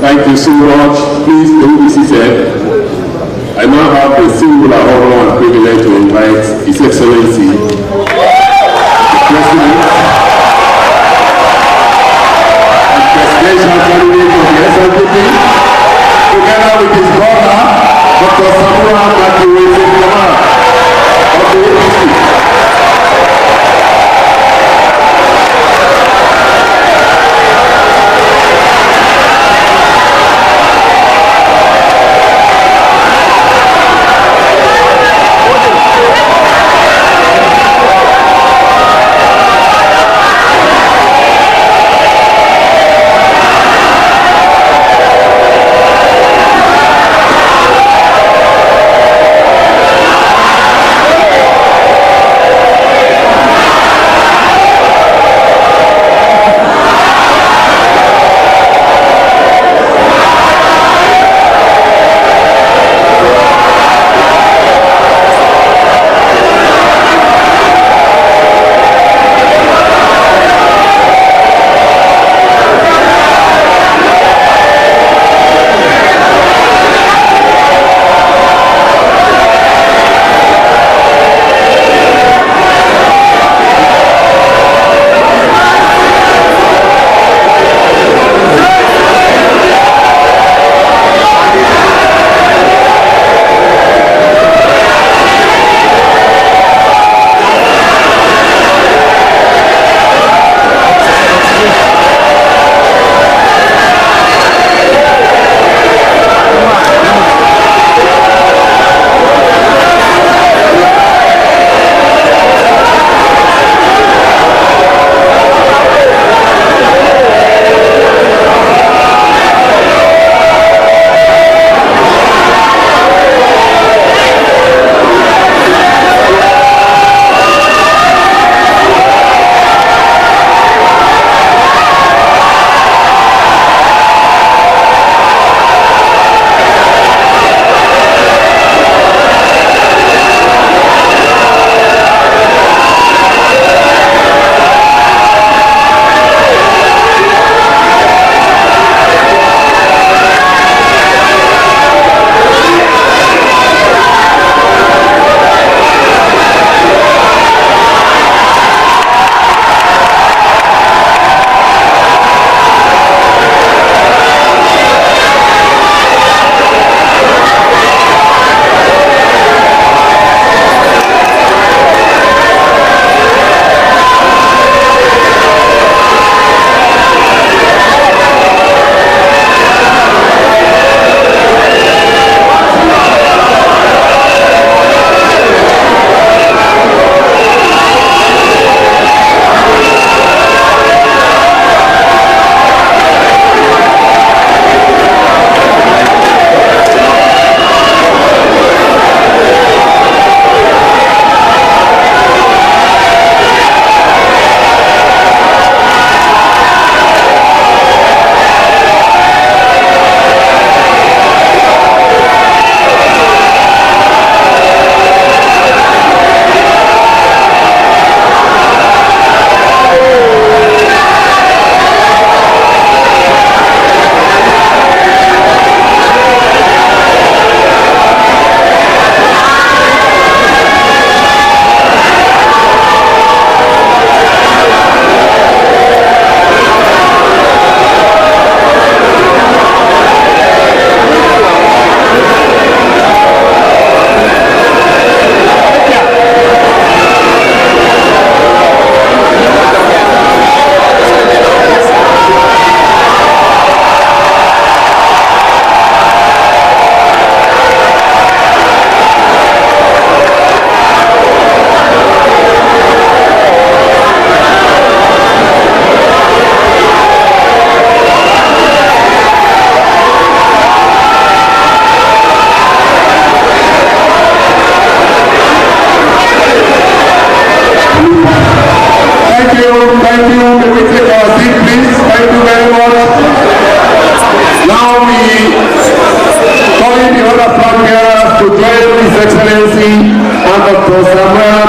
Thank you so much. Please do be seated. I now have the singular honor and privilege to invite His Excellency, the President, the presidential candidate of the SLPP, together with his brother, Dr. Samura Kamara of the APC. Thank you. May we take our seat, please? Thank you very much. Now we calling the other flag bearers to join His Excellency and Dr. Samura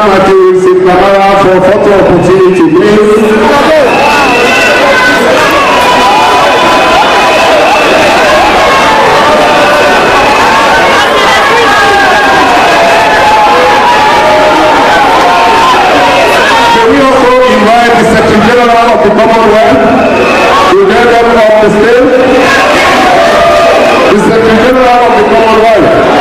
in Kamara for photo opportunity, please. We also invite the Secretary General of the Commonwealth to get up on the stage. The Secretary General of the Commonwealth.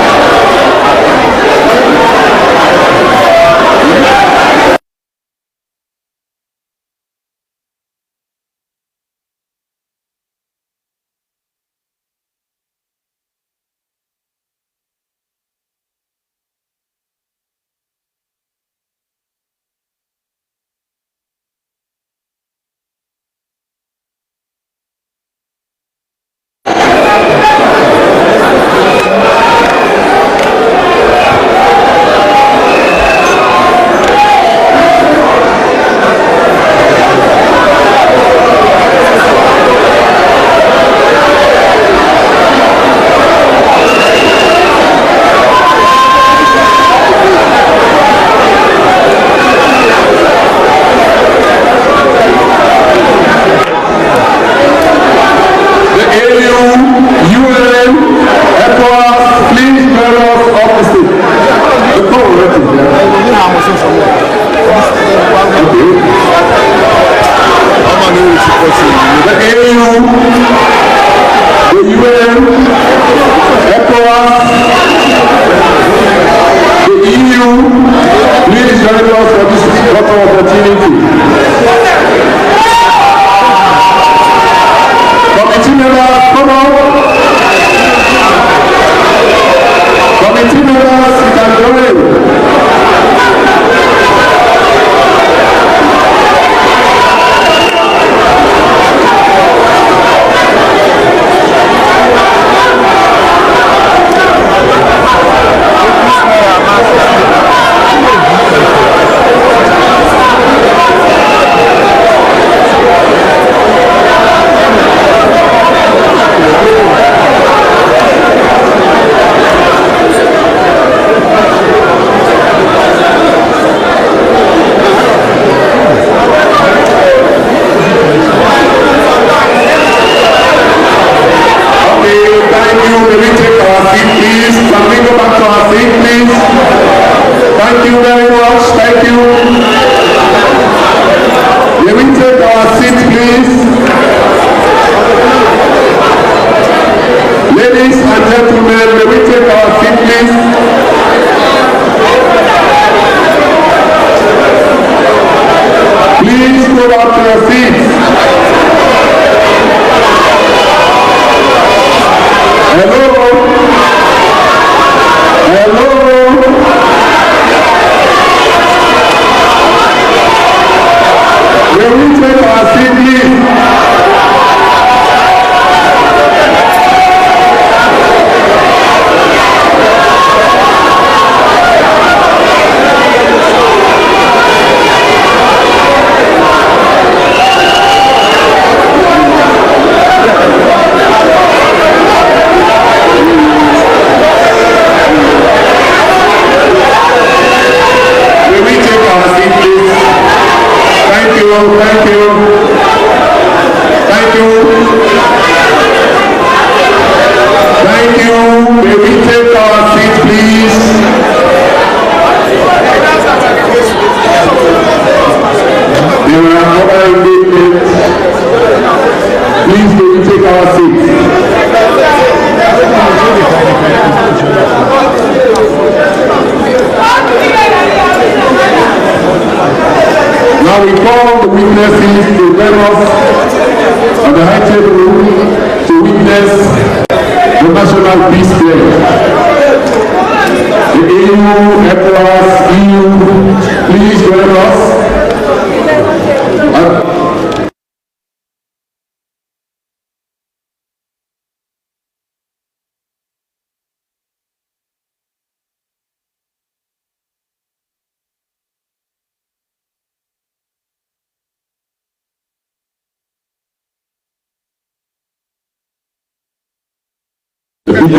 The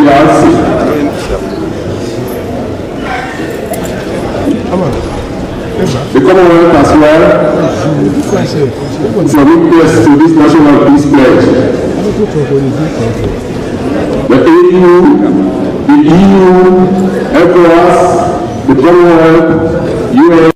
Commonwealth as well submits to this national peace pledge. The AU, the EU, ECOWAS, the Commonwealth, UN.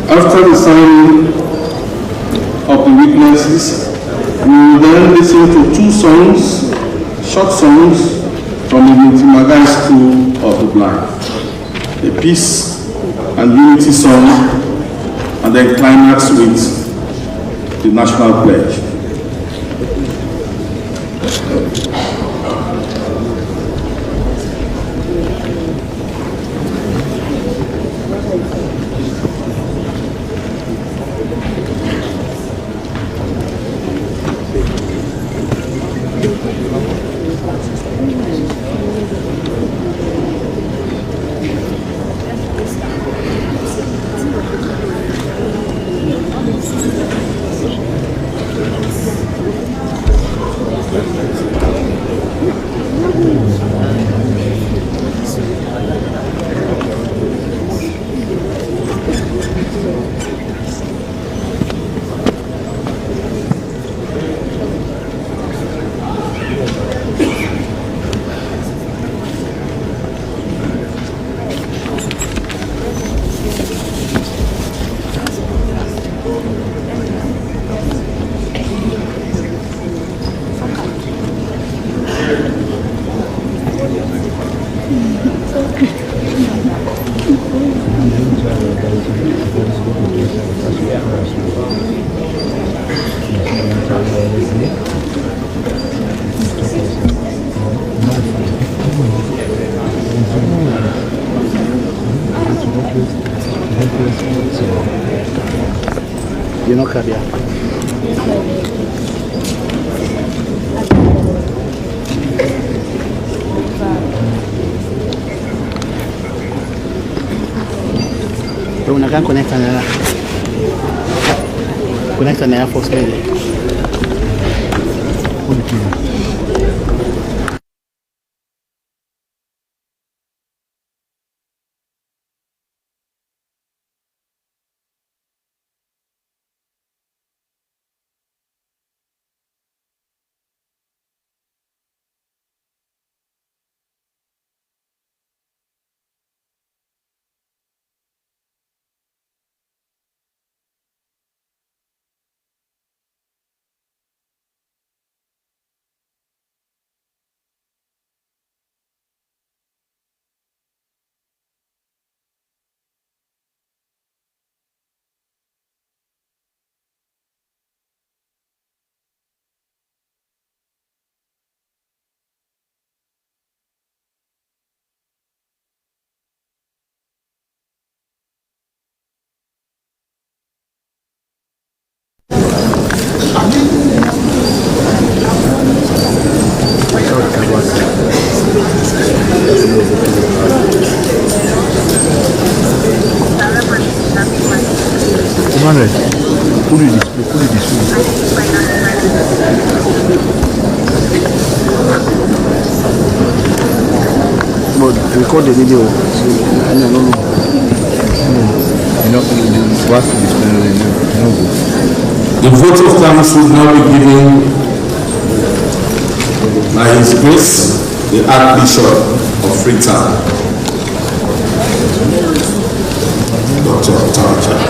After the signing of the witnesses, we will then listen to two songs, short songs from the Multimagai School of the Blind, a peace and unity song, and then climax with the national pledge. You know, Kabia. Pero unakaa connecta na Air Force Media. Record the video. So, I don't know. You know, The vote of thanks will now be given by His Grace, the Archbishop of Freetown, Dr. Taracha.